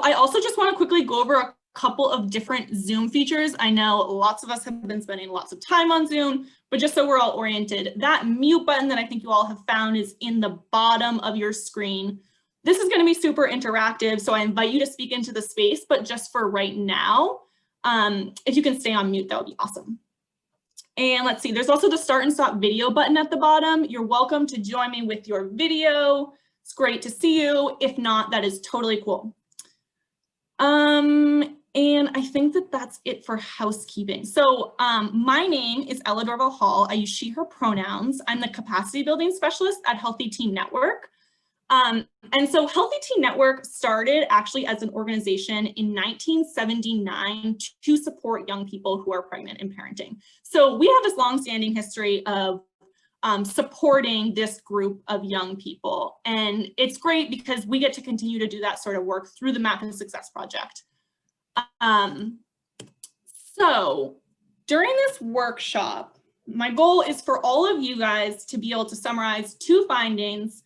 I also just want to quickly go over a couple of different Zoom features. I know lots of us have been spending lots of time on Zoom, but just so we're all oriented, that mute button that I think you all have found is in the bottom of your screen. This is going to be super interactive, so I invite you to speak into the space, but just for right now, if you can stay on mute, that would be awesome. And let's see, there's also the start and stop video button at the bottom. You're welcome to join me with your video. It's great to see you. If not, that is totally cool. And I think that that's it for housekeeping. So my name is Ella Dorval Hall. I use she, her pronouns. I'm the capacity building specialist at Healthy Teen Network. And so Healthy Teen Network started actually as an organization in 1979 to support young people who are pregnant and parenting. So we have this longstanding history of supporting this group of young people. And it's great because we get to continue to do that sort of work through the Map to Success project. So during this workshop, my goal is for all of you guys to be able to summarize 2 findings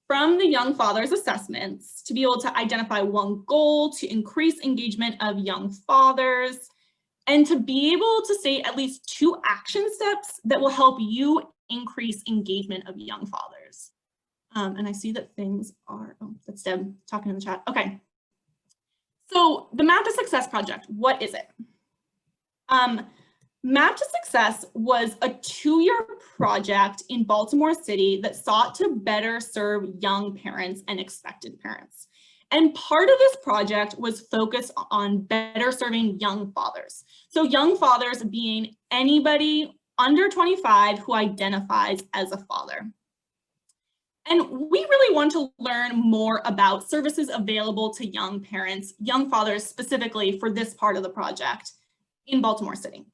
from the Young Fathers assessments, to be able to identify one goal to increase engagement of young fathers, and to be able to say at least 2 action steps that will help you increase engagement of young fathers. And I see that things are, oh, that's Deb talking in the chat. Okay. So the Map to Success project, what is it? Map to Success was a 2-year project in Baltimore City that sought to better serve young parents and expected parents. And part of this project was focused on better serving young fathers. So young fathers being anybody under 25 who identifies as a father. And we really want to learn more about services available to young parents, young fathers specifically for this part of the project in Baltimore City.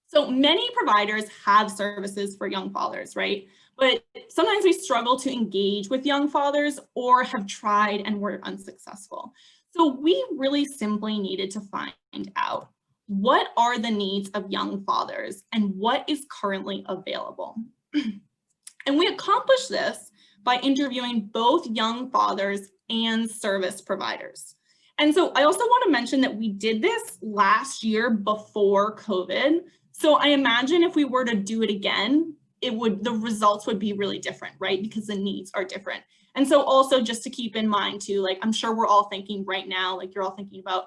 So many providers have services for young fathers, right? But sometimes we struggle to engage with young fathers or have tried and were unsuccessful. So we really simply needed to find out what are the needs of young fathers and what is currently available. And we accomplished this by interviewing both young fathers and service providers. And so I also want to mention that we did this last year before COVID. So I imagine if we were to do it again, the results would be really different, right? Because the needs are different. And so also just to keep in mind too, like I'm sure we're all thinking right now, like you're all thinking about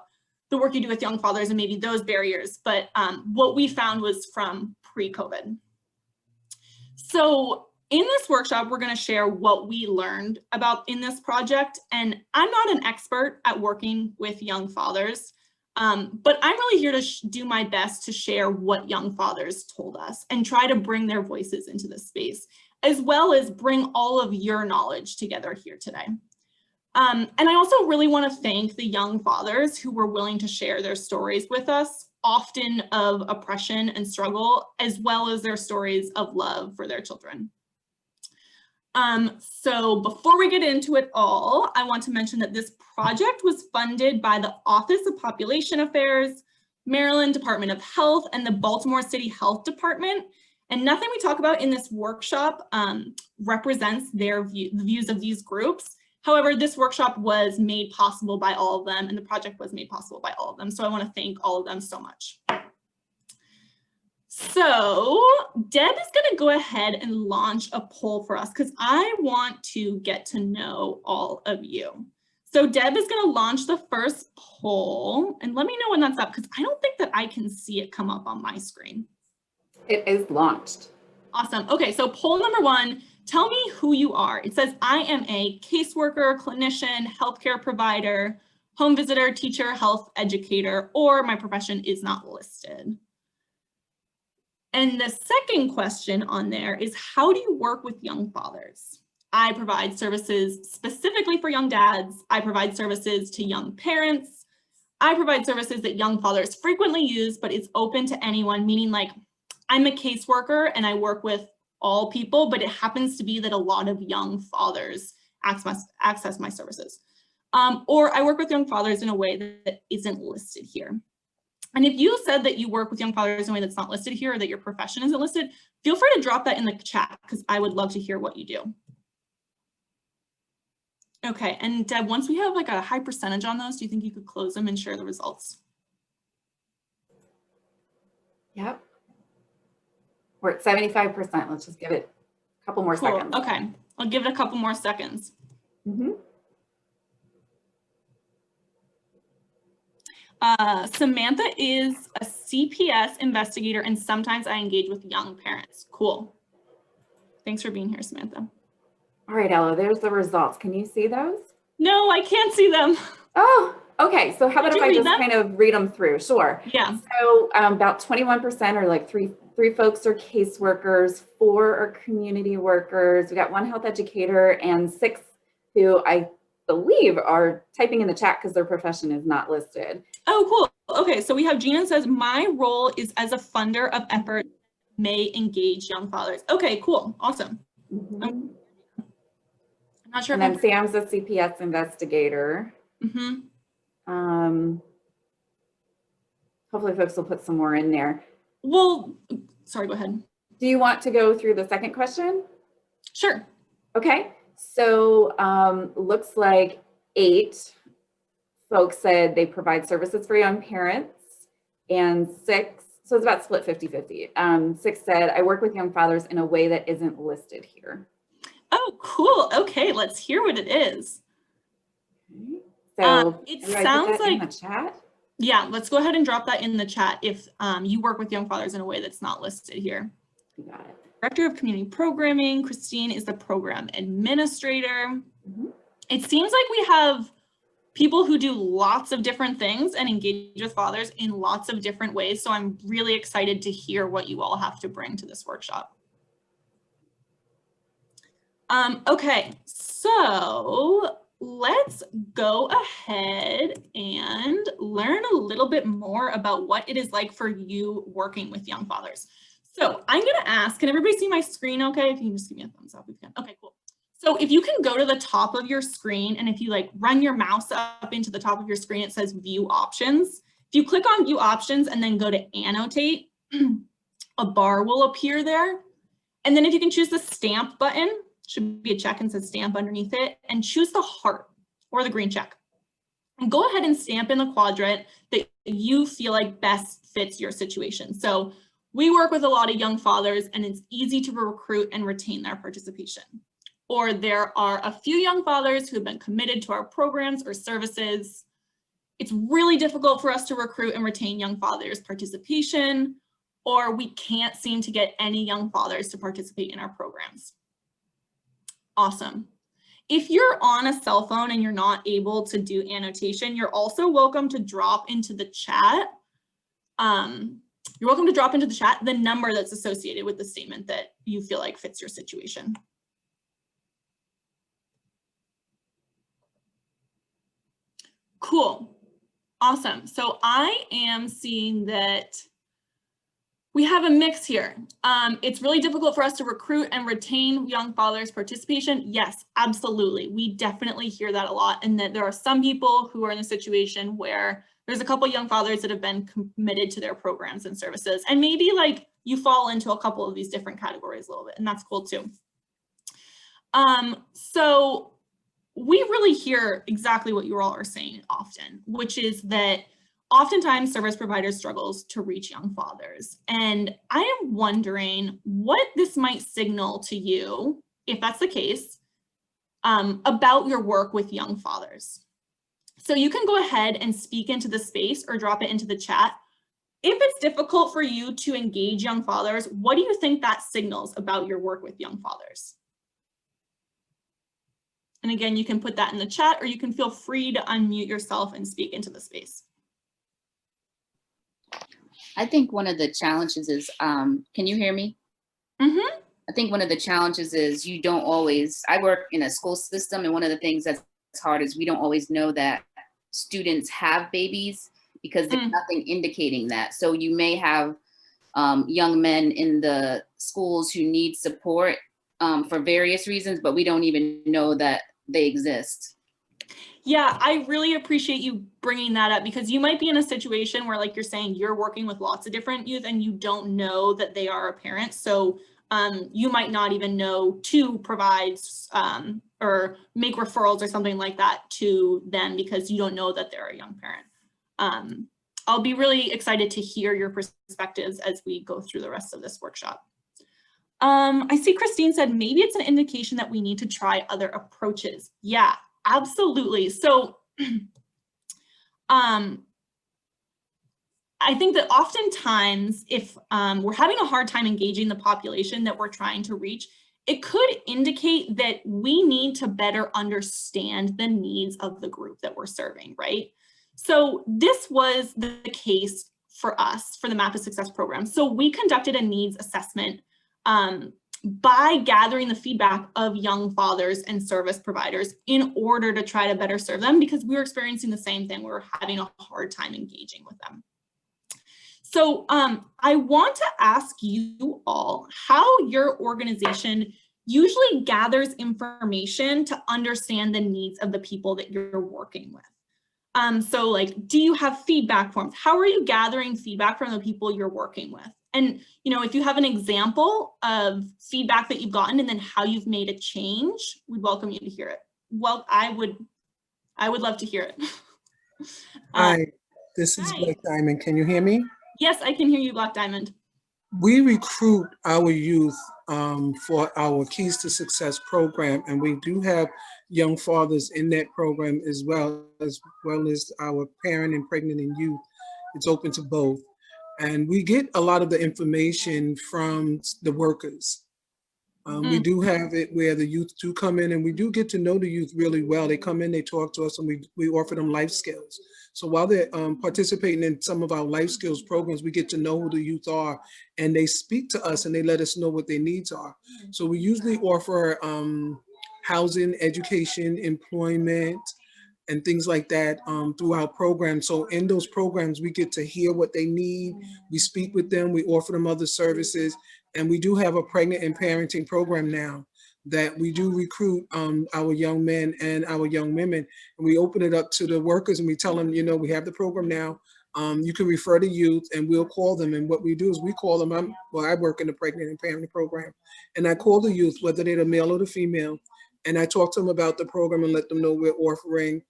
the work you do with young fathers and maybe those barriers, but what we found was from pre-COVID. So in this workshop, we're going to share what we learned about in this project. And I'm not an expert at working with young fathers, but I'm really here to do my best to share what young fathers told us and try to bring their voices into this space, as well as bring all of your knowledge together here today. And I also really want to thank the young fathers who were willing to share their stories with us, often of oppression and struggle, as well as their stories of love for their children. So before we get into it all, I want to mention that this project was funded by the Office of Population Affairs, Maryland Department of Health, and the Baltimore City Health Department. And nothing we talk about in this workshop represents the views of these groups. However, this workshop was made possible by all of them, and the project was made possible by all of them. So I want to thank all of them so much. So Deb is going to go ahead and launch a poll for us because I want to get to know all of you. So Deb is going to launch the first poll, and let me know when that's up because I don't think that I can see it come up on my screen. It is launched. Awesome. Okay, so poll number 1, tell me who you are. It says I am a caseworker, clinician, healthcare provider, home visitor, teacher, health educator, or my profession is not listed. And the second question on there is, how do you work with young fathers? I provide services specifically for young dads. I provide services to young parents. I provide services that young fathers frequently use, but it's open to anyone, meaning like I'm a caseworker and I work with all people, but it happens to be that a lot of young fathers access my services. Or I work with young fathers in a way that isn't listed here. And if you said that you work with young fathers in a way that's not listed here or that your profession isn't listed, feel free to drop that in the chat because I would love to hear what you do. Okay, and Deb, once we have like a high percentage on those, do you think you could close them and share the results? Yep. We're at 75%. Let's just give it a couple more Cool. seconds. Okay, I'll give it a couple more seconds. Samantha is a CPS investigator, and sometimes I engage with young parents. Cool. Thanks for being here, Samantha. All right, Ella, there's the results. Can you see those? No, I can't see them. Oh, okay. So how about if I just them? kind of read them through? Sure. Yeah. So about 21% are like three folks are caseworkers, 4 are community workers. We got 1 health educator and 6 who I believe are typing in the chat because their profession is not listed. Oh, cool. Okay, so we have Gina says, my role is as a funder of effort may engage young fathers. Okay, cool. Awesome. I'm not sure. And then Sam's a CPS investigator. Hopefully folks will put some more in there. Well, sorry, go ahead. Do you want to go through the second question? Sure. Okay, so looks like 8 folks said they provide services for young parents, and 6, so it's about split 50-50. 6 said, I work with young fathers in a way that isn't listed here. Oh, cool. Okay, let's hear what it is. So it sounds like in the chat. Yeah, let's go ahead and drop that in the chat if you work with young fathers in a way that's not listed here. You got it. Director of Community Programming, Christine is the program administrator. It seems like we have people who do lots of different things and engage with fathers in lots of different ways. So I'm really excited to hear what you all have to bring to this workshop. Okay, so let's go ahead and learn a little bit more about what it is like for you working with young fathers. So I'm going to ask, can everybody see my screen okay? If you can just give me a thumbs up, we can. Okay, cool. So if you can go to the top of your screen, and if you like run your mouse up into the top of your screen, it says view options. If you click on view options and then go to annotate, a bar will appear there. And then if you can choose the stamp button, should be a check and says stamp underneath it, and choose the heart or the green check. And go ahead and stamp in the quadrant that you feel like best fits your situation. So we work with a lot of young fathers and it's easy to recruit and retain their participation. Or there are a few young fathers who have been committed to our programs or services. It's really difficult for us to recruit and retain young fathers' participation, or we can't seem to get any young fathers to participate in our programs. Awesome. If you're on a cell phone and you're not able to do annotation, you're also welcome to drop into the chat. You're welcome to drop into the chat the number that's associated with the statement that you feel like fits your situation. Cool. Awesome. So I am seeing that we have a mix here. It's really difficult for us to recruit and retain young fathers' participation. Yes, absolutely. We definitely hear that a lot, and that there are some people who are in a situation where there's a couple young fathers that have been committed to their programs and services, and maybe like you fall into a couple of these different categories a little bit, and that's cool too. So we really hear exactly what you all are saying often, which is that oftentimes service providers struggles to reach young fathers. And I am wondering what this might signal to you, if that's the case, about your work with young fathers. So you can go ahead and speak into the space or drop it into the chat. If it's difficult for you to engage young fathers, what do you think that signals about your work with young fathers? And again, you can put that in the chat, or you can feel free to unmute yourself and speak into the space. I think one of the challenges is, can you hear me? Mm-hmm. I think one of the challenges is you don't always, I work in a school system, and one of the things that's hard is we don't always know that students have babies because there's nothing indicating that. So you may have young men in the schools who need support for various reasons, but we don't even know that they exist. Yeah, I really appreciate you bringing that up, because you might be in a situation where, like you're saying, you're working with lots of different youth and you don't know that they are a parent. So you might not even know to provide or make referrals or something like that to them because you don't know that they're a young parent. I'll be really excited to hear your perspectives as we go through the rest of this workshop. I see Christine said, maybe it's an indication that we need to try other approaches. Yeah, absolutely. So I think that oftentimes if we're having a hard time engaging the population that we're trying to reach, it could indicate that we need to better understand the needs of the group that we're serving, right? So this was the case for us for the Map of Success program. So we conducted a needs assessment by gathering the feedback of young fathers and service providers in order to try to better serve them, because we were experiencing the same thing. We were having a hard time engaging with them. So I want to ask you all how your organization usually gathers information to understand the needs of the people that you're working with. So like, do you have feedback forms? How are you gathering feedback from the people you're working with? And, you know, if you have an example of feedback that you've gotten and then how you've made a change, we'd welcome you to hear it. Well, I would love to hear it. Hi, this is Hi. Black Diamond. Can you hear me? Yes, I can hear you, Black Diamond. We recruit our youth for our Keys to Success program, and we do have young fathers in that program as well as our parent and pregnant and youth. It's open to both. And we get a lot of the information from the workers. We do have it where the youth do come in, and we do get to know the youth really well. They come in, they talk to us, and we offer them life skills. So while they're participating in some of our life skills programs, we get to know who the youth are, and they speak to us and they let us know what their needs are. So we usually offer housing, education, employment, and things like that through our program. So in those programs, we get to hear what they need. We speak with them, we offer them other services. And we do have a pregnant and parenting program now that we do recruit our young men and our young women. And we open it up to the workers and we tell them, you know, we have the program now. You can refer to youth and we'll call them. And what we do is we call them, I work in the pregnant and parenting program. And I call the youth, whether they're the male or the female, and I talk to them about the program and let them know we're offering.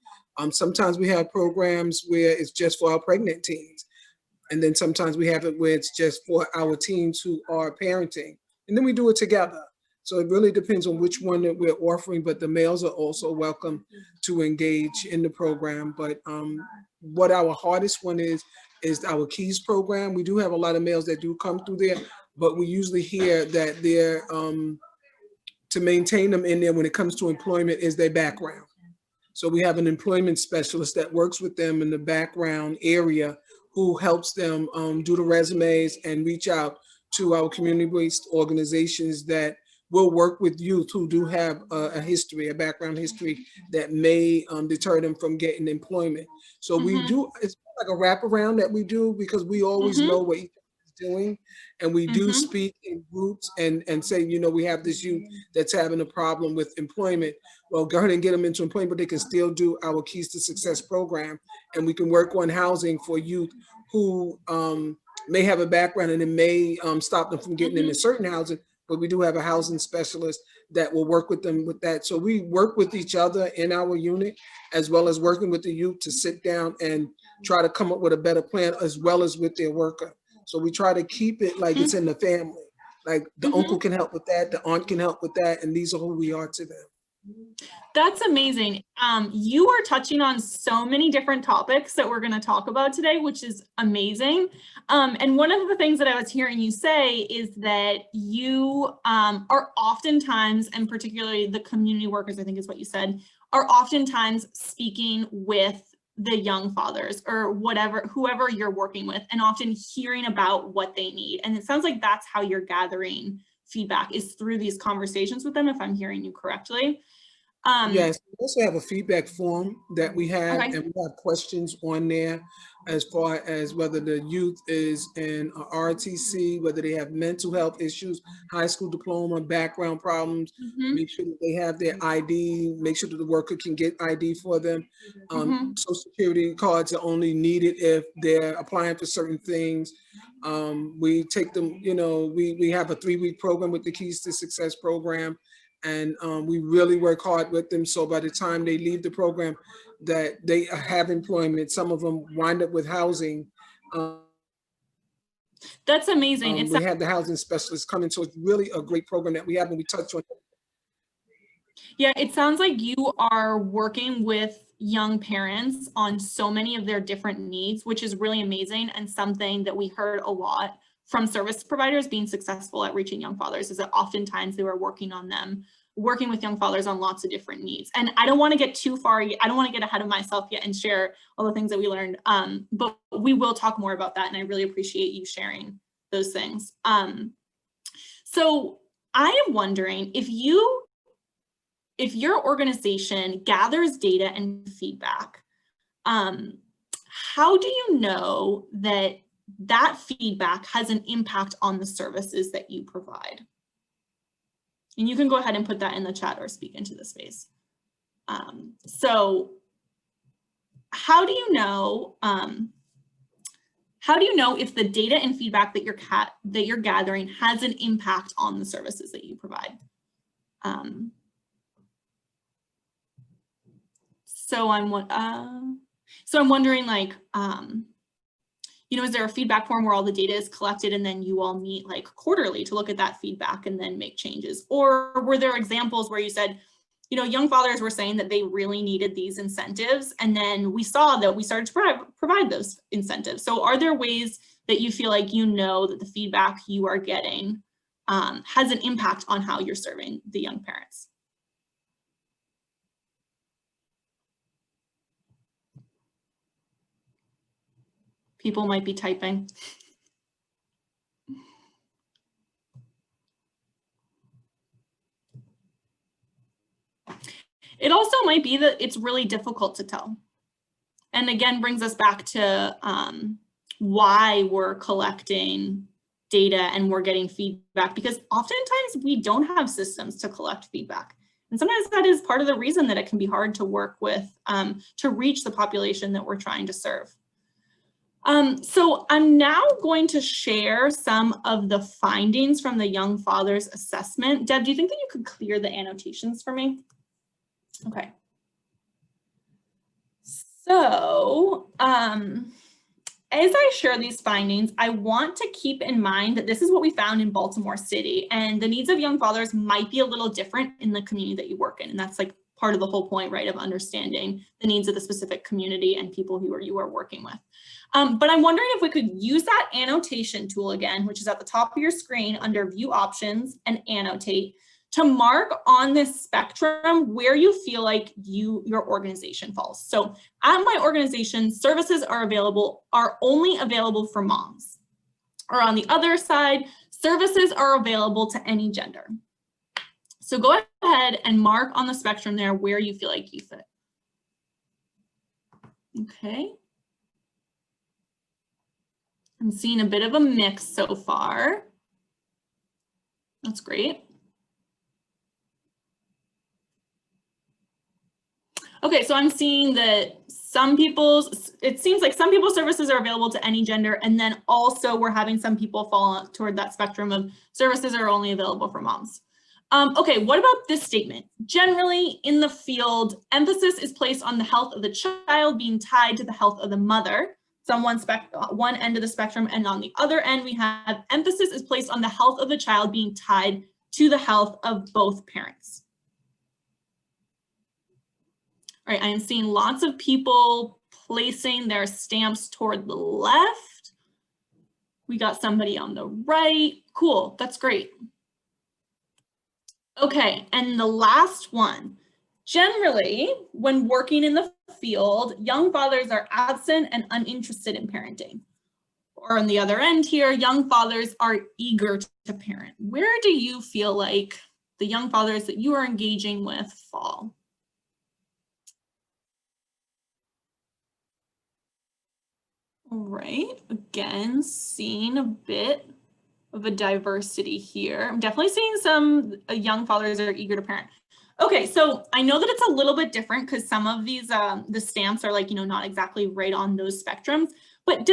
Sometimes we have programs where it's just for our pregnant teens. And then sometimes we have it where it's just for our teens who are parenting. And then we do it together. So it really depends on which one that we're offering, but the males are also welcome to engage in the program. But what our hardest one is our Keys program. We do have a lot of males that do come through there, but we usually hear that they're, to maintain them in there when it comes to employment is their background. So we have an employment specialist that works with them in the background area who helps them do the resumes and reach out to our community-based organizations that will work with youth who do have a background history that may deter them from getting employment. So we do, it's like a wraparound that we do because we always know what each other is doing. And we do speak in groups and say, you know, we have this youth that's having a problem with employment. Well, go ahead and get them into employment, but they can still do our Keys to Success program. And we can work on housing for youth who may have a background and it may stop them from getting into certain housing, but we do have a housing specialist that will work with them with that. So we work with each other in our unit, as well as working with the youth to sit down and try to come up with a better plan, as well as with their worker. So we try to keep it like it's in the family. Like the uncle can help with that, the aunt can help with that, and these are who we are to them. That's amazing. You are touching on so many different topics that we're going to talk about today, which is amazing. And one of the things that I was hearing you say is that you are oftentimes, and particularly the community workers, I think is what you said, are oftentimes speaking with the young fathers or whoever you're working with, and often hearing about what they need. And it sounds like that's how you're gathering feedback, is through these conversations with them, if I'm hearing you correctly. Yes, we also have a feedback form that we have, Okay. and we have questions on there as far as whether the youth is in a RTC, whether they have mental health issues, high school diploma, background problems. Mhm, Make sure that they have their ID, make sure that the worker can get ID for them. mhm. Social security cards are only needed if they're applying for certain things. We take them, we have a 3-week program with the Keys to Success program, and we really work hard with them. So by the time they leave the program, that they have employment. Some of them wind up with housing. That's amazing. We have the housing specialists coming, so it's really a great program that we have, and we touch on. Yeah, it sounds like you are working with young parents on so many of their different needs, which is really amazing, and something that we heard a lot from service providers being successful at reaching young fathers is that oftentimes they were working with young fathers on lots of different needs. And I don't want to get too far, I don't want to get ahead of myself yet and share all the things that we learned, but we will talk more about that, and I really appreciate you sharing those things. So I am wondering if your organization gathers data and feedback, how do you know that feedback has an impact on the services that you provide? And you can go ahead and put that in the chat or speak into the space. So how do you know if the data and feedback that you're gathering has an impact on the services that you provide? So I'm wondering, like, is there a feedback form where all the data is collected and then you all meet like quarterly to look at that feedback and then make changes? Or were there examples where you said, young fathers were saying that they really needed these incentives, and then we saw that we started to provide those incentives? So are there ways that you feel like that the feedback you are getting has an impact on how you're serving the young parents? People might be typing. It also might be that it's really difficult to tell. And again, brings us back to why we're collecting data and we're getting feedback, because oftentimes we don't have systems to collect feedback. And sometimes that is part of the reason that it can be hard to work with, to reach the population that we're trying to serve. So I'm now going to share some of the findings from the Young Fathers Assessment. Deb, do you think that you could clear the annotations for me? Okay. So as I share these findings, I want to keep in mind that this is what we found in Baltimore City, and the needs of young fathers might be a little different in the community that you work in. And that's like part of the whole point, right, of understanding the needs of the specific community and people who you are working with. But I'm wondering if we could use that annotation tool again, which is at the top of your screen under View Options and Annotate, to mark on this spectrum where you feel like your organization falls. So at my organization, services are only available for moms. Or on the other side, services are available to any gender. So go ahead and mark on the spectrum there where you feel like you fit. Okay. I'm seeing a bit of a mix so far. That's great. Okay, so I'm seeing that it seems like some people's services are available to any gender, and then also we're having some people fall toward that spectrum of services are only available for moms. Okay, what about this statement? Generally, in the field, emphasis is placed on the health of the child being tied to the health of the mother. So on one end of the spectrum, and on the other end, we have emphasis is placed on the health of the child being tied to the health of both parents. All right, I am seeing lots of people placing their stamps toward the left. We got somebody on the right. Cool, that's great. Okay, and the last one. Generally, when working in the field, young fathers are absent and uninterested in parenting. Or on the other end here, young fathers are eager to parent. Where do you feel like the young fathers that you are engaging with fall? All right, again, seeing a bit of a diversity here. I'm definitely seeing some young fathers that are eager to parent. Okay, so I know that it's a little bit different because some of these, the stamps are like, not exactly right on those spectrums, but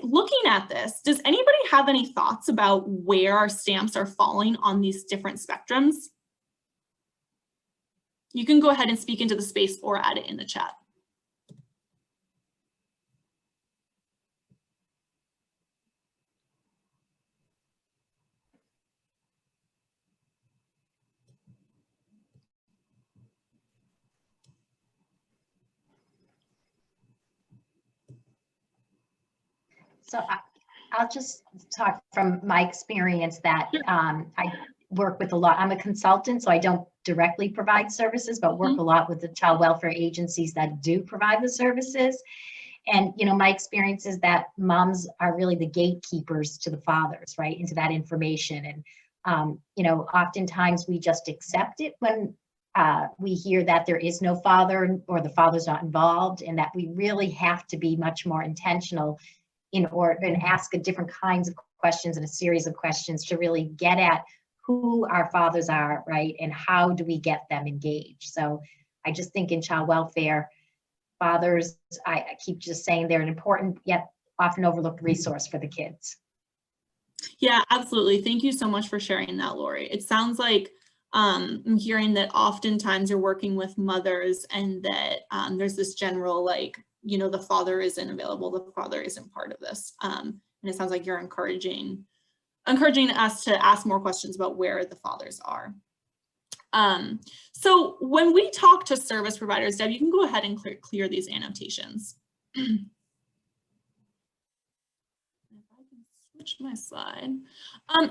looking at this, does anybody have any thoughts about where our stamps are falling on these different spectrums? You can go ahead and speak into the space or add it in the chat. So I'll just talk from my experience that I work with a lot. I'm a consultant, so I don't directly provide services, but work a lot with the child welfare agencies that do provide the services. And, my experience is that moms are really the gatekeepers to the fathers, right, into that information. And, oftentimes we just accept it when we hear that there is no father or the father's not involved, and that we really have to be much more intentional in order and ask a different kinds of questions and a series of questions to really get at who our fathers are, right? And how do we get them engaged? So I just think in child welfare, fathers, I keep just saying they're an important yet often overlooked resource for the kids. Yeah, absolutely. Thank you so much for sharing that, Lori. It sounds like I'm hearing that oftentimes you're working with mothers and that there's this general like, the father isn't available, the father isn't part of this. And it sounds like you're encouraging us to ask more questions about where the fathers are. So when we talk to service providers, Deb, you can go ahead and clear these annotations. If I can switch my slide.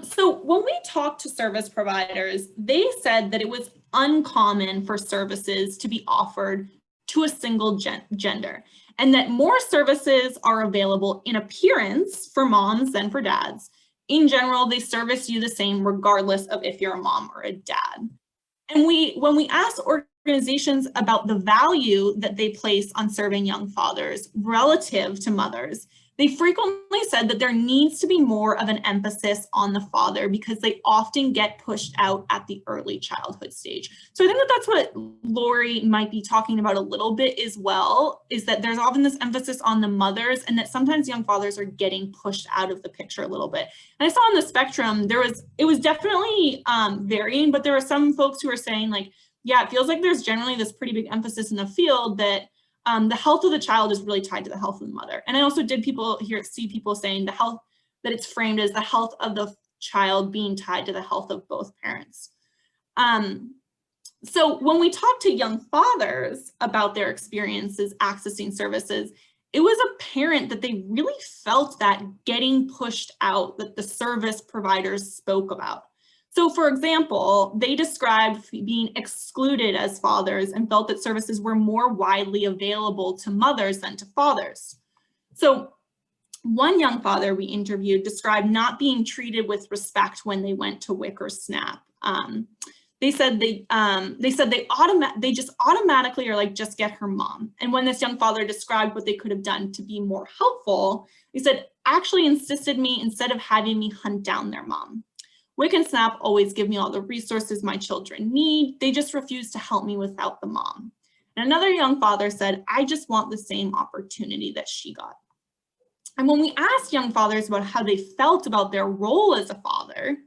So when we talk to service providers, they said that it was uncommon for services to be offered to a single gender, and that more services are available in appearance for moms than for dads. In general, they service you the same regardless of if you're a mom or a dad. And when we ask organizations about the value that they place on serving young fathers relative to mothers, they frequently said that there needs to be more of an emphasis on the father because they often get pushed out at the early childhood stage. So I think that that's what Lori might be talking about a little bit as well, is that there's often this emphasis on the mothers and that sometimes young fathers are getting pushed out of the picture a little bit. And I saw on the spectrum, it was definitely varying, but there were some folks who were saying like, yeah, it feels like there's generally this pretty big emphasis in the field that the health of the child is really tied to the health of the mother. And I also did see people saying the health, that it's framed as the health of the child being tied to the health of both parents. So when we talk to young fathers about their experiences accessing services, it was apparent that they really felt that getting pushed out that the service providers spoke about. So for example, they described being excluded as fathers and felt that services were more widely available to mothers than to fathers. So one young father we interviewed described not being treated with respect when they went to WIC or SNAP. They said they just automatically are like, just get her mom. And when this young father described what they could have done to be more helpful, he said, actually insisted me instead of having me hunt down their mom. WIC and SNAP always give me all the resources my children need. They just refuse to help me without the mom. And another young father said, I just want the same opportunity that she got. And when we asked young fathers about how they felt about their role as a father,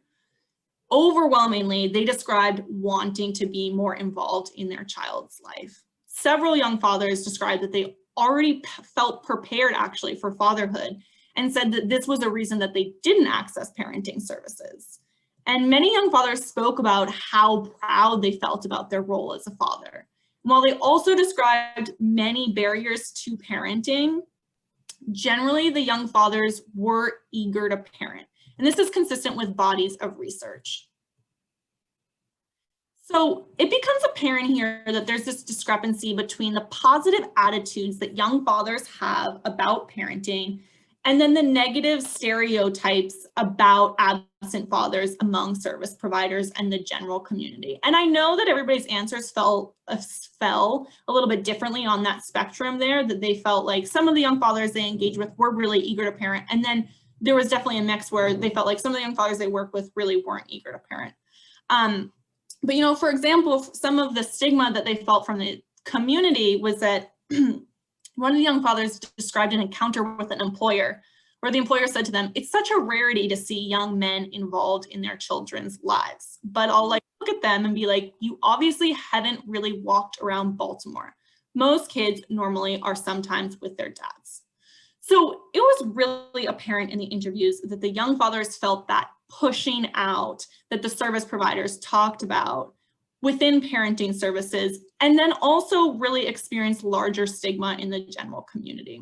overwhelmingly, they described wanting to be more involved in their child's life. Several young fathers described that they already felt prepared actually for fatherhood and said that this was a reason that they didn't access parenting services. And many young fathers spoke about how proud they felt about their role as a father. While they also described many barriers to parenting, generally the young fathers were eager to parent. And this is consistent with bodies of research. So it becomes apparent here that there's this discrepancy between the positive attitudes that young fathers have about parenting And then the negative stereotypes about absent fathers among service providers and the general community. And I know that everybody's answers fell a little bit differently on that spectrum there, that they felt like some of the young fathers they engaged with were really eager to parent. And then there was definitely a mix where they felt like some of the young fathers they work with really weren't eager to parent. But, you know, for example, some of the stigma that they felt from the community was that one of the young fathers described an encounter with an employer where the employer said to them, "It's such a rarity to see young men involved in their children's lives." But I'll like look at them and be like, "You obviously haven't really walked around Baltimore. Most kids normally are sometimes with their dads." So it was really apparent in the interviews that the young fathers felt that pushing out that the service providers talked about within parenting services, and then also really experienced larger stigma in the general community.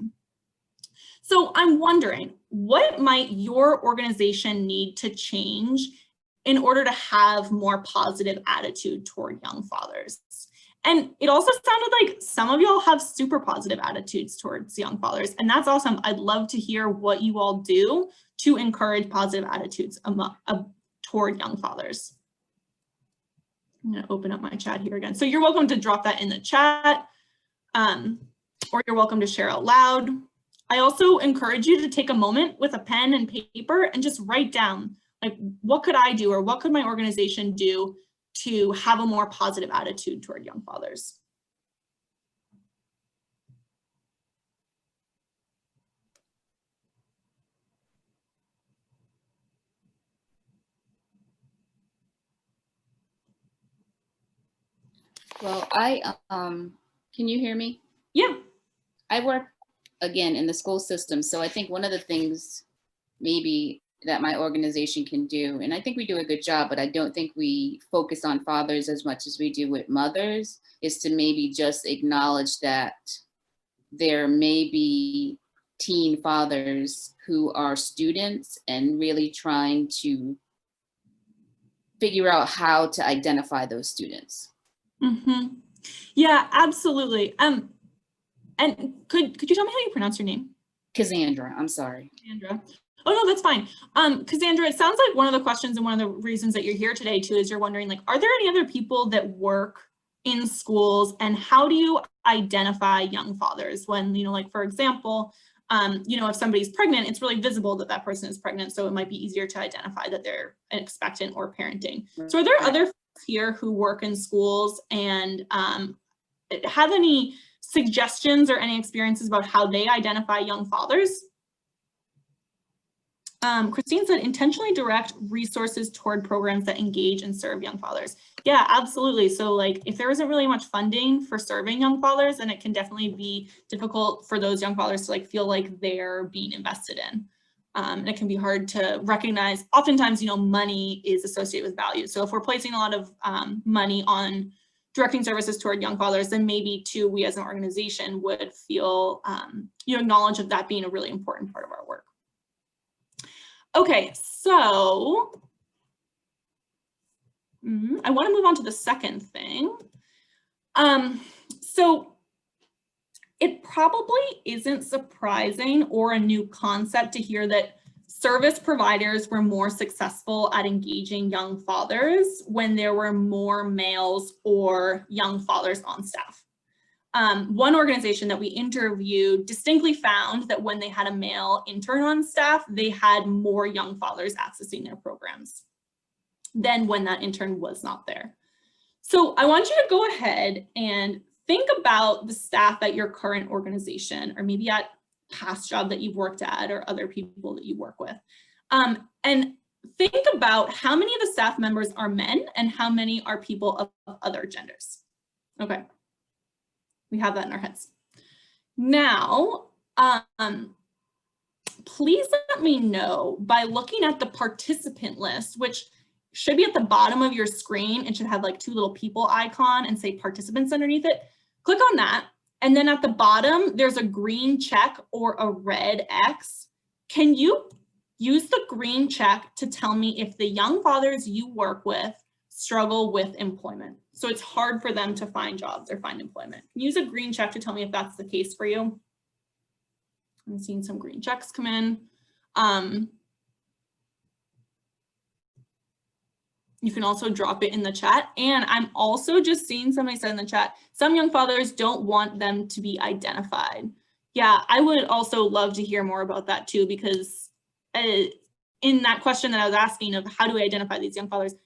So I'm wondering, what might your organization need to change in order to have more positive attitude toward young fathers? And it also sounded like some of y'all have super positive attitudes towards young fathers, and that's awesome. I'd love to hear what you all do to encourage positive attitudes toward young fathers. I'm going to open up my chat here again. So you're welcome to drop that in the chat, or you're welcome to share out loud. I also encourage you to take a moment with a pen and paper and just write down, like, what could I do or what could my organization do to have a more positive attitude toward young fathers? Well, can you hear me? Yeah. I work, again, in the school system. So I think one of the things maybe that my organization can do, and I think we do a good job, but I don't think we focus on fathers as much as we do with mothers, is to maybe just acknowledge that there may be teen fathers who are students and really trying to figure out how to identify those students. Mm-hmm. Yeah, absolutely. And could you tell me how you pronounce your name? Cassandra, I'm sorry. Cassandra. Oh, no, that's fine. Cassandra, it sounds like one of the questions and one of the reasons that you're here today too is you're wondering, like, are there any other people that work in schools, and how do you identify young fathers when, you know, like, for example, you know, if somebody's pregnant, it's really visible that that person is pregnant, so it might be easier to identify that they're expectant or parenting. So are there other folks here who work in schools and have any suggestions or any experiences about how they identify young fathers? Christine said, intentionally direct resources toward programs that engage and serve young fathers. Yeah, absolutely. So like, if there isn't really much funding for serving young fathers, then it can definitely be difficult for those young fathers to like feel like they're being invested in. And it can be hard to recognize. Oftentimes, you know, money is associated with value. So if we're placing a lot of money on directing services toward young fathers, then maybe too, we as an organization would feel, you know, acknowledge of that being a really important part of our work. Okay, so I want to move on to the second thing. So it probably isn't surprising or a new concept to hear that service providers were more successful at engaging young fathers when there were more males or young fathers on staff. One organization that we interviewed distinctly found that when they had a male intern on staff, they had more young fathers accessing their programs than when that intern was not there. So I want you to go ahead and think about the staff at your current organization, or maybe at past job that you've worked at, or other people that you work with. And think about how many of the staff members are men and how many are people of other genders. Okay. We have that in our heads. Now, please let me know by looking at the participant list, which should be at the bottom of your screen. It should have like two little people icon and say participants underneath it. Click on that. And then at the bottom, there's a green check or a red X. Can you use the green check to tell me if the young fathers you work with struggle with employment? So it's hard for them to find jobs or find employment. Use a green check to tell me if that's the case for you. I'm seeing some green checks come in. You can also drop it in the chat. And I'm also just seeing somebody said in the chat, some young fathers don't want them to be identified. Yeah, I would also love to hear more about that too, because in that question that I was asking of how do we identify these young fathers,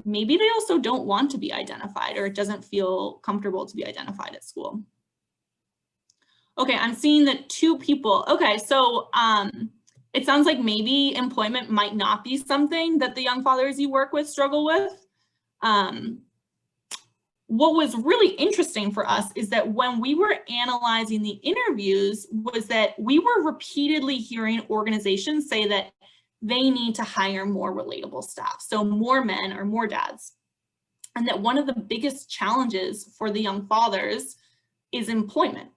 maybe they also don't want to be identified, or it doesn't feel comfortable to be identified at school. Okay, I'm seeing that 2 people. Okay, so it sounds like maybe employment might not be something that the young fathers you work with struggle with. What was really interesting for us is that when we were analyzing the interviews was that we were repeatedly hearing organizations say that they need to hire more relatable staff, so more men or more dads. And that one of the biggest challenges for the young fathers is employment.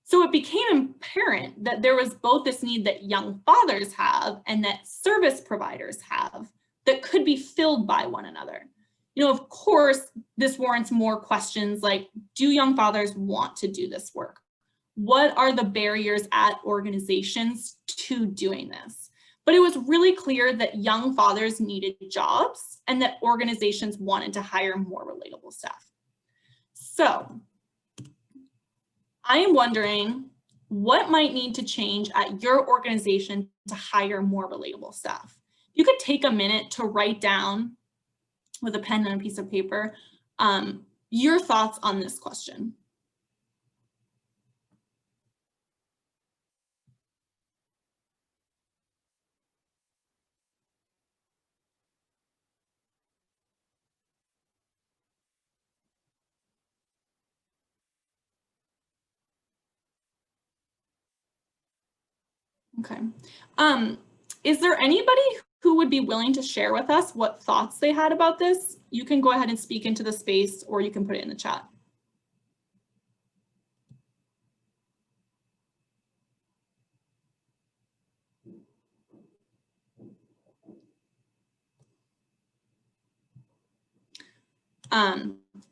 So it became apparent that there was both this need that young fathers have and that service providers have that could be filled by one another. You know, of course, this warrants more questions like, do young fathers want to do this work? What are the barriers at organizations to doing this? But it was really clear that young fathers needed jobs and that organizations wanted to hire more relatable staff. So I am wondering what might need to change at your organization to hire more relatable staff. You could take a minute to write down with a pen and a piece of paper your thoughts on this question. Okay. Is there anybody who would be willing to share with us what thoughts they had about this? You can go ahead and speak into the space, or you can put it in the chat.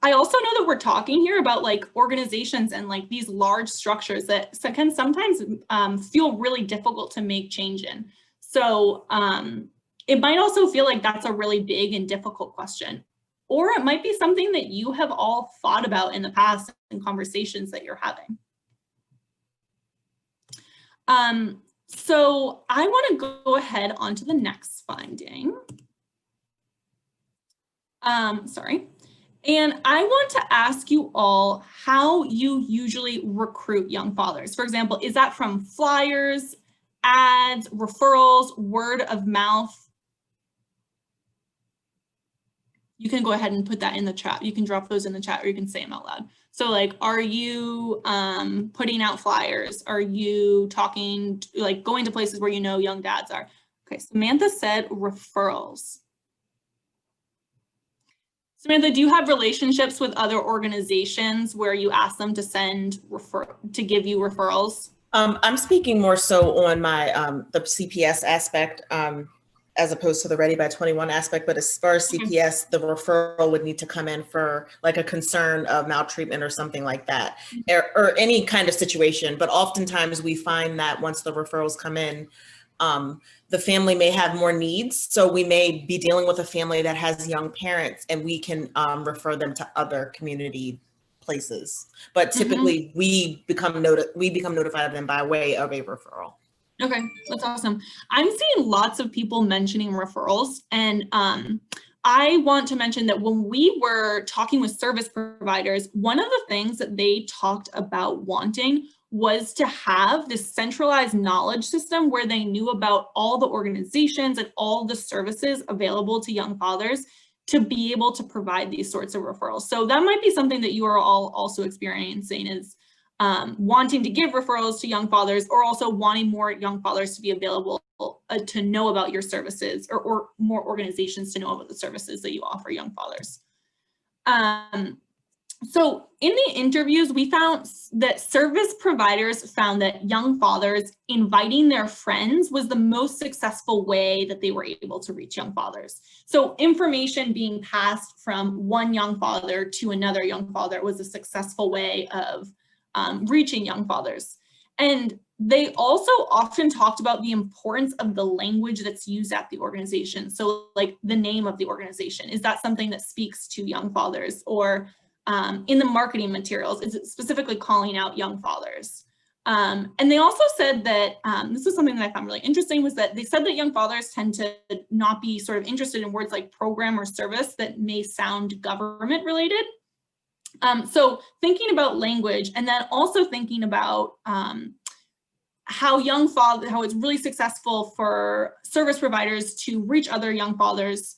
I also know that we're talking here about like organizations and like these large structures that can sometimes feel really difficult to make change in. So it might also feel like that's a really big and difficult question, or it might be something that you have all thought about in the past in conversations that you're having. So I want to go ahead on to the next finding. Sorry. And I want to ask you all how you usually recruit young fathers. For example, is that from flyers, ads, referrals, word of mouth? You can go ahead and put that in the chat. You can drop those in the chat, or you can say them out loud. So like, are you putting out flyers? Are you talking, like going to places where you know young dads are? Okay, Samantha said referrals. Samantha, do you have relationships with other organizations where you ask them to give you referrals? I'm speaking more so on my the CPS aspect as opposed to the Ready by 21 aspect. But as far as CPS, the referral would need to come in for like a concern of maltreatment or something like that, or any kind of situation. But oftentimes we find that once the referrals come in, the family may have more needs. So we may be dealing with a family that has young parents, and we can refer them to other community places. But typically we become notified of them by way of a referral. Okay, that's awesome. I'm seeing lots of people mentioning referrals, and I want to mention that when we were talking with service providers, one of the things that they talked about wanting was to have this centralized knowledge system where they knew about all the organizations and all the services available to young fathers to be able to provide these sorts of referrals. So that might be something that you are all also experiencing, is wanting to give referrals to young fathers, or also wanting more young fathers to be available to know about your services, or more organizations to know about the services that you offer young fathers. So in the interviews, we found that service providers found that young fathers inviting their friends was the most successful way that they were able to reach young fathers. So information being passed from one young father to another young father was a successful way of reaching young fathers. And They also often talked about the importance of the language that's used at the organization. So like the name of the organization, is that something that speaks to young fathers? Or in the marketing materials, is it specifically calling out young fathers? And they also said that, this was something that I found really interesting, was that they said that young fathers tend to not be sort of interested in words like program or service that may sound government related. So thinking about language, and then also thinking about how it's really successful for service providers to reach other young fathers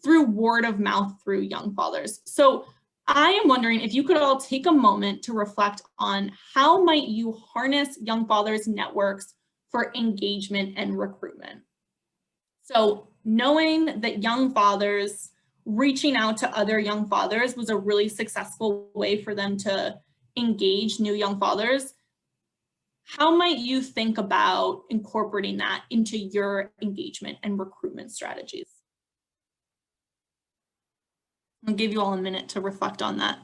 through word of mouth through young fathers. So I am wondering if you could all take a moment to reflect on how might you harness young fathers networks for engagement and recruitment. So knowing that young fathers reaching out to other young fathers was a really successful way for them to engage new young fathers, how might you think about incorporating that into your engagement and recruitment strategies? I'll give you all a minute to reflect on that.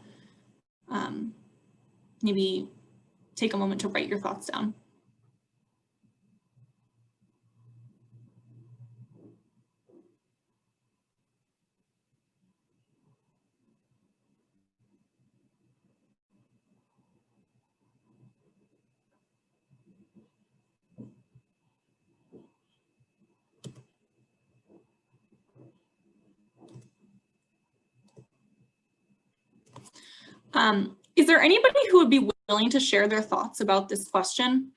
Maybe take a moment to write your thoughts down. Is there anybody who would be willing to share their thoughts about this question?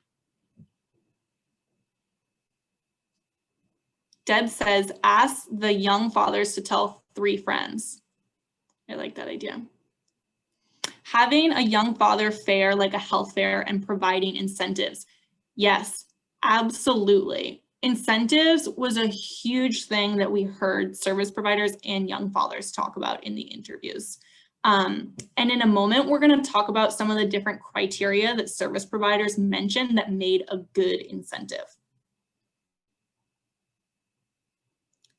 Deb says, ask the young fathers to tell 3 friends. I like that idea. Having a young father fair like a health fair and providing incentives. Yes, absolutely. Incentives was a huge thing that we heard service providers and young fathers talk about in the interviews. And in a moment, we're going to talk about some of the different criteria that service providers mentioned that made a good incentive.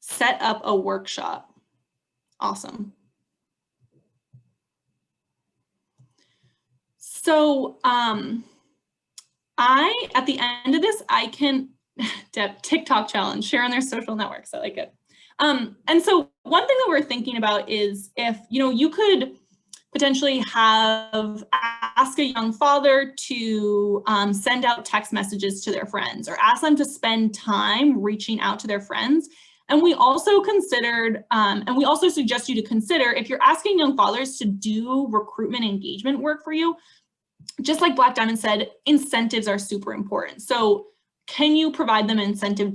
Set up a workshop. Awesome. So at the end of this, I can, TikTok challenge, share on their social networks. I like it. And so one thing that we're thinking about is if, you could potentially ask a young father to send out text messages to their friends, or ask them to spend time reaching out to their friends. And we also considered, and we also suggest you to consider, if you're asking young fathers to do recruitment engagement work for you, just like Black Diamond said, incentives are super important. So can you provide them an incentive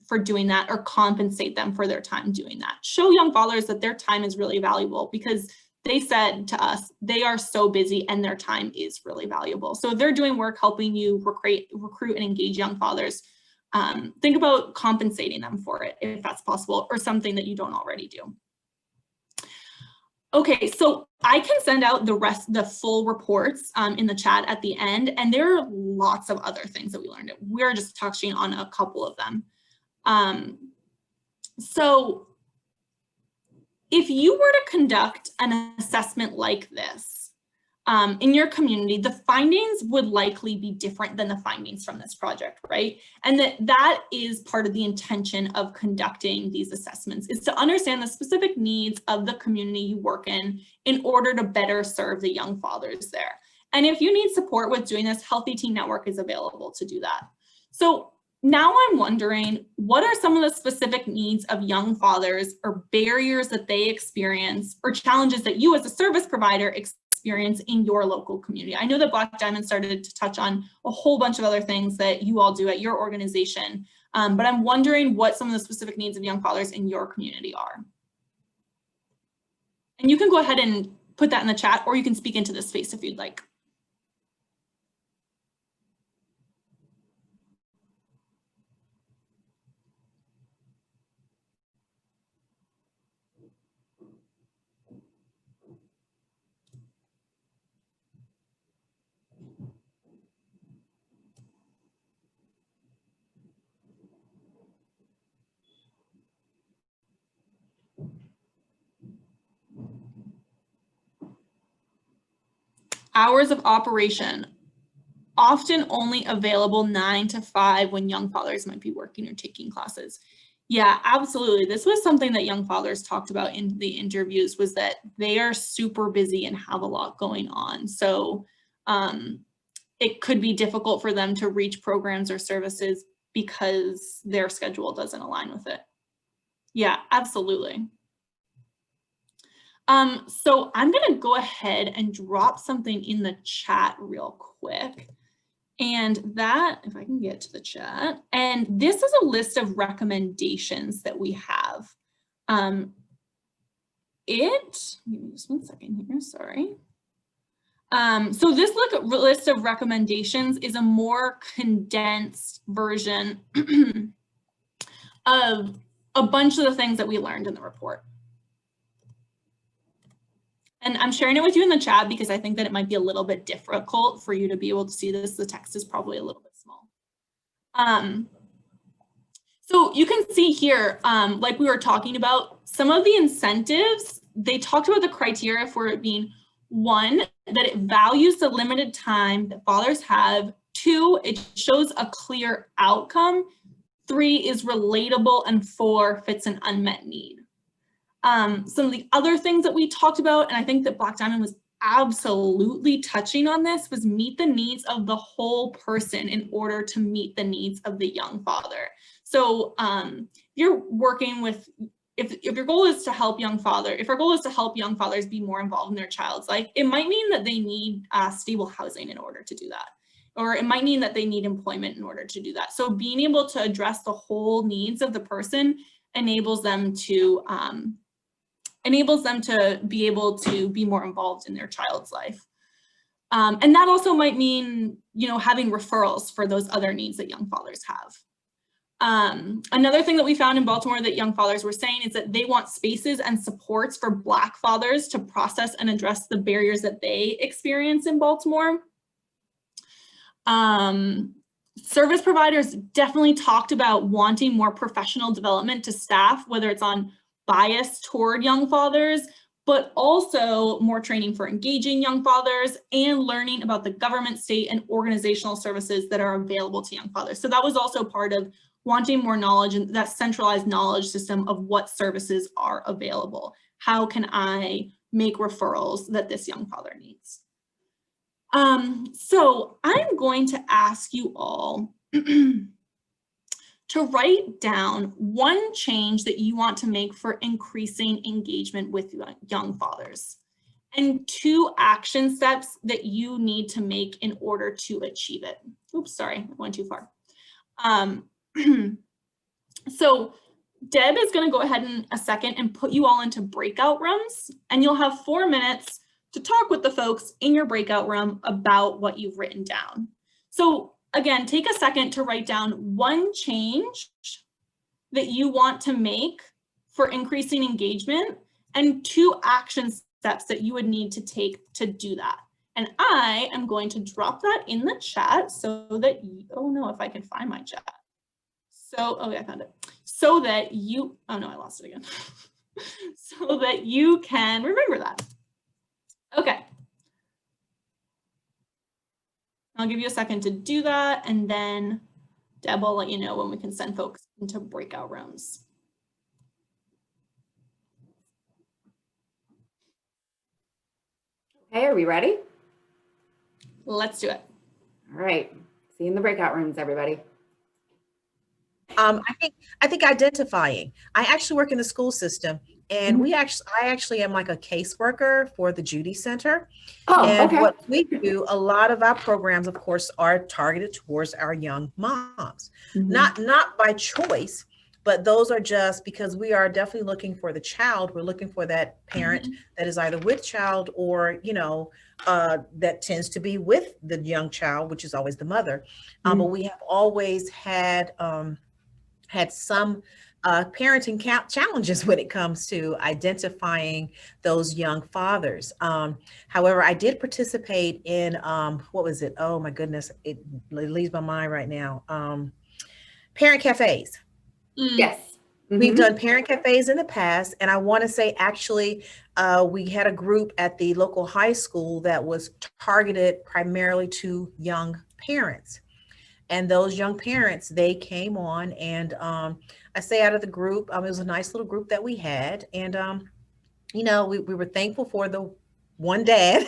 for doing that, or compensate them for their time doing that? Show young fathers that their time is really valuable, because they said to us, they are so busy and their time is really valuable. So if they're doing work helping you recruit and engage young fathers, think about compensating them for it if that's possible, or something that you don't already do. Okay, so I can send out the full reports in the chat at the end, and there are lots of other things that we learned. We're just touching on a couple of them. So if you were to conduct an assessment like this in your community, the findings would likely be different than the findings from this project, right? And that is part of the intention of conducting these assessments, is to understand the specific needs of the community you work in order to better serve the young fathers there. And if you need support with doing this, Healthy Teen Network is available to do that. So now I'm wondering, what are some of the specific needs of young fathers, or barriers that they experience, or challenges that you as a service provider experience in your local community? I know that Black Diamond started to touch on a whole bunch of other things that you all do at your organization, but I'm wondering what some of the specific needs of young fathers in your community are. And you can go ahead and put that in the chat, or you can speak into this space if you'd like. Hours of operation. often only available 9 to 5 when young fathers might be working or taking classes. Yeah, absolutely. This was something that young fathers talked about in the interviews, was that they are super busy and have a lot going on. So it could be difficult for them to reach programs or services because their schedule doesn't align with it. Yeah, absolutely. So I'm gonna go ahead and drop something in the chat real quick. And that, if I can get to the chat, and this is a list of recommendations that we have. Give me just one second here, sorry. So this list of recommendations is a more condensed version of a bunch of the things that we learned in the report. And I'm sharing it with you in the chat because I think that it might be a little bit difficult for you to be able to see this. The text is probably a little bit small. So you can see here, like we were talking about, some of the incentives, they talked about the criteria for it being 1, that it values the limited time that fathers have. 2, it shows a clear outcome. 3 is relatable, and 4 fits an unmet need. Some of the other things that we talked about, and I think that Black Diamond was absolutely touching on this, was meet the needs of the whole person in order to meet the needs of the young father. So you're working with, if your goal is to help young father, if our goal is to help young fathers be more involved in their child's life, it might mean that they need stable housing in order to do that. Or it might mean that they need employment in order to do that. So being able to address the whole needs of the person enables them to be able to be more involved in their child's life. And that also might mean, having referrals for those other needs that young fathers have. Another thing that we found in Baltimore that young fathers were saying is that they want spaces and supports for Black fathers to process and address the barriers that they experience in Baltimore. Service providers definitely talked about wanting more professional development to staff, whether it's on bias toward young fathers, but also more training for engaging young fathers and learning about the government, state, and organizational services that are available to young fathers. So that was also part of wanting more knowledge and that centralized knowledge system of what services are available. How can I make referrals that this young father needs? So I'm going to ask you all to write down one change that you want to make for increasing engagement with young fathers, and 2 action steps that you need to make in order to achieve it. Oops, sorry, I went too far. So Deb is going to go ahead in a second and put you all into breakout rooms, and you'll have 4 minutes to talk with the folks in your breakout room about what you've written down. So again, take a second to write down one change that you want to make for increasing engagement and 2 action steps that you would need to take to do that. And I am going to drop that in the chat so that oh no, if I can find my chat. So, okay, I found it. So that you, oh no, I lost it again. So that you can remember that. Okay. I'll give you a second to do that, and then Deb will let you know when we can send folks into breakout rooms. Okay, are we ready? Let's do it. All right. See you in the breakout rooms, everybody. I think identifying. I actually work in the school system, and I actually am like a caseworker for the Judy Center. Oh, and okay. What we do, a lot of our programs, of course, are targeted towards our young moms. Not by choice, but those are just because we are definitely looking for the child. We're looking for that parent that is either with child or, that tends to be with the young child, which is always the mother. But we have always had some parenting challenges when it comes to identifying those young fathers. However, I did participate in, what was it? Oh my goodness, it leaves my mind right now. Parent cafes. Yes. We've done parent cafes in the past, and I want to say actually we had a group at the local high school that was targeted primarily to young parents. And those young parents, they came on, and I say out of the group, it was a nice little group that we had. And, you know, we were thankful for the one dad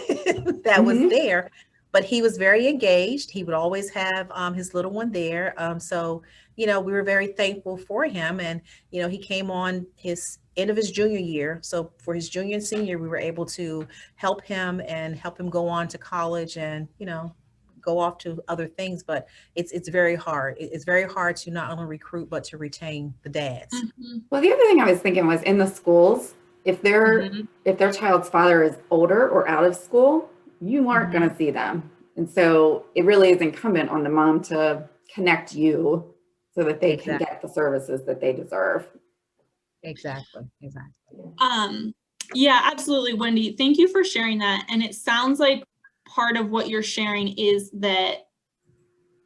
that was there, but he was very engaged. He would always have his little one there. So, you know, we were very thankful for him. And, you know, he came on his end of his junior year. So for his junior and senior, we were able to help him and help him go on to college and, you know, go off to other things. But it's very hard. It's very hard to not only recruit, but to retain the dads. Well, the other thing I was thinking was in the schools, if their child's father is older or out of school, you aren't going to see them. And so it really is incumbent on the mom to connect you so that they can get the services that they deserve. Exactly. Yeah, absolutely, Wendy. Thank you for sharing that. And it sounds like part of what you're sharing is that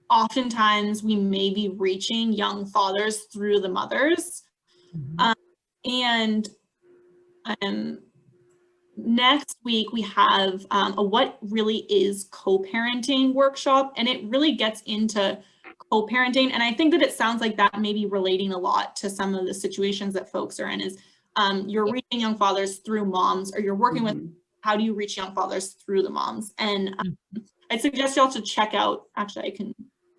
oftentimes we may be reaching young fathers through the mothers. And next week we have a What Really Is Co-Parenting workshop, and it really gets into co-parenting. And I think that it sounds like that may be relating a lot to some of the situations that folks are in, is you're reaching young fathers through moms, or you're working with, how do you reach young fathers through the moms? And I'd suggest y'all to check out, actually I can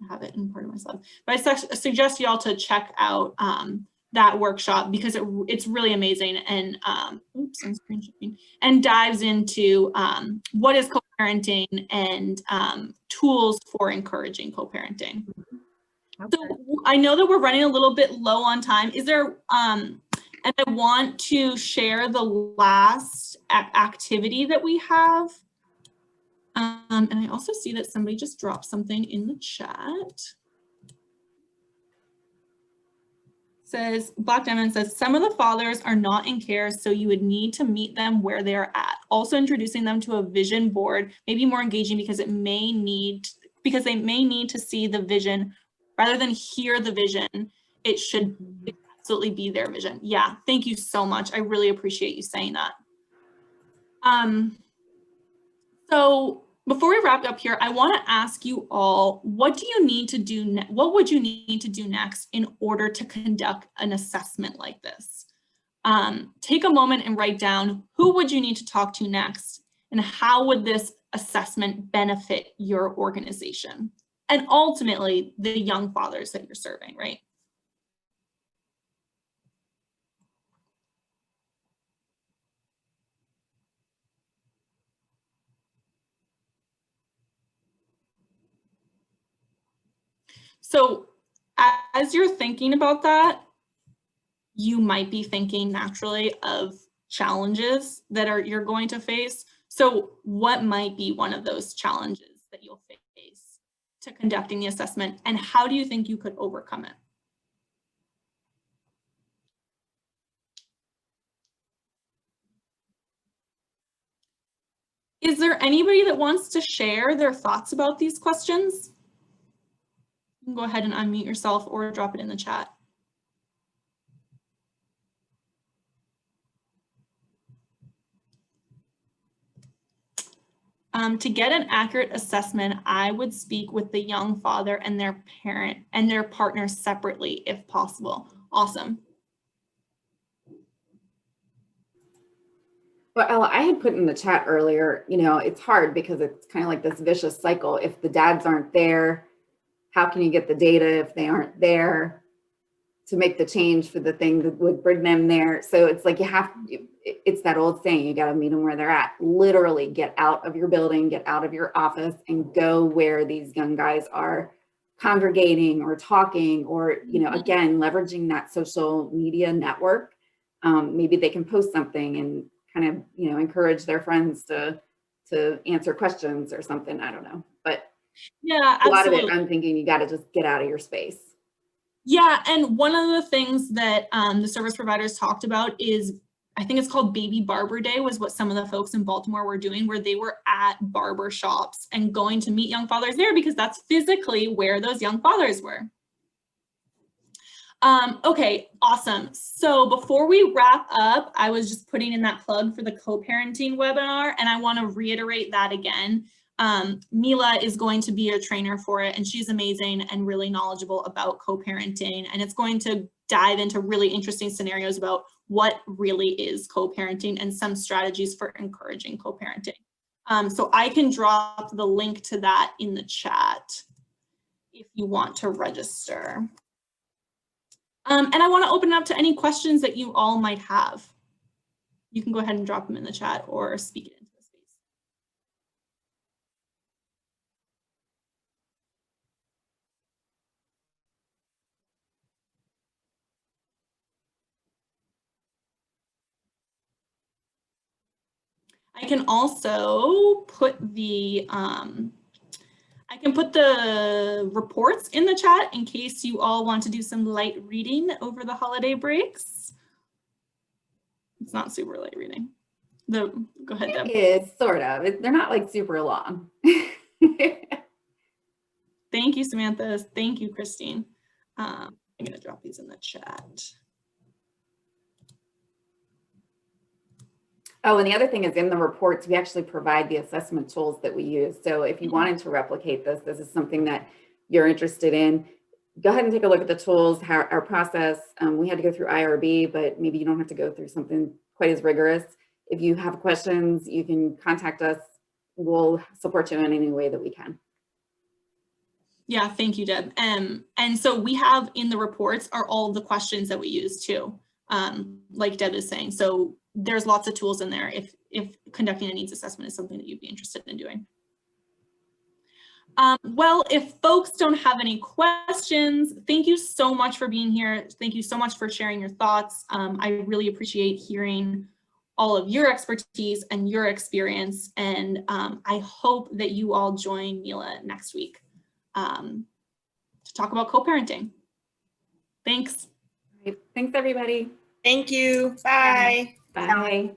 have it in part of my slide, but I suggest y'all to check out that workshop, because it's really amazing, and oops, I'm screen sharing, and dives into what is co-parenting and tools for encouraging co-parenting. So I know that we're running a little bit low on time. Is there, and I want to share the last activity that we have. And I also see that somebody just dropped something in the chat. Says, Black Diamond says, some of the fathers are not in care, so you would need to meet them where they're at. Also introducing them to a vision board may be more engaging, because they may need to see the vision rather than hear the vision. It should absolutely be their vision. Yeah, thank you so much. I really appreciate you saying that. So before we wrap up here, I want to ask you all, what do you need to do? What would you need to do next in order to conduct an assessment like this? Take a moment and write down, who would you need to talk to next, and how would this assessment benefit your organization? And ultimately, the young fathers that you're serving, right? So as you're thinking about that, you might be thinking naturally of challenges that you're going to face. So what might be one of those challenges that you'll face to conducting the assessment, and how do you think you could overcome it? Is there anybody that wants to share their thoughts about these questions? You can go ahead and unmute yourself or drop it in the chat. To get an accurate assessment, I would speak with the young father and their parent and their partner separately if possible. Awesome. Well, Ella, I had put in the chat earlier, you know, it's hard because it's kind of like this vicious cycle. If the dads aren't there, how can you get the data if they aren't there to make the change for the thing that would bring them there? So it's like it's that old saying, you got to meet them where they're at. Literally get out of your building, get out of your office, and go where these young guys are congregating or talking, or, you know, again, leveraging that social media network. Maybe they can post something and kind of, you know, encourage their friends to answer questions or something. I don't know, but yeah, a lot of it, I'm thinking you got to just get out of your space. Yeah, and one of the things that the service providers talked about is, I think it's called Baby Barber Day, was what some of the folks in Baltimore were doing, where they were at barber shops and going to meet young fathers there, because that's physically where those young fathers were. Okay, awesome. So before we wrap up, I was just putting in that plug for the co-parenting webinar, and I want to reiterate that again. Mila is going to be your trainer for it, and she's amazing and really knowledgeable about co-parenting, and it's going to dive into really interesting scenarios about what really is co-parenting and some strategies for encouraging co-parenting. So I can drop the link to that in the chat if you want to register. And I want to open it up to any questions that you all might have. You can go ahead and drop them in the chat or speak it into the space. I can also put the reports in the chat in case you all want to do some light reading over the holiday breaks. It's not super light reading. Go ahead, Deb. It is sort of. They're not like super long. Thank you, Samantha. Thank you, Christine. I'm going to drop these in the chat. Oh, and the other thing is in the reports, we actually provide the assessment tools that we use. So if you wanted to replicate this, this is something that you're interested in, go ahead and take a look at the tools, our process. We had to go through IRB, but maybe you don't have to go through something quite as rigorous. If you have questions, you can contact us. We'll support you in any way that we can. Yeah, thank you, Deb. And so we have in the reports are all the questions that we use too, like Deb is saying. So there's lots of tools in there if conducting a needs assessment is something that you'd be interested in doing. Well, if folks don't have any questions, thank you so much for being here. Thank you so much for sharing your thoughts. I really appreciate hearing all of your expertise and your experience. And I hope that you all join Mila next week to talk about co-parenting. Thanks. Thanks, everybody. Thank you. Bye. Bye.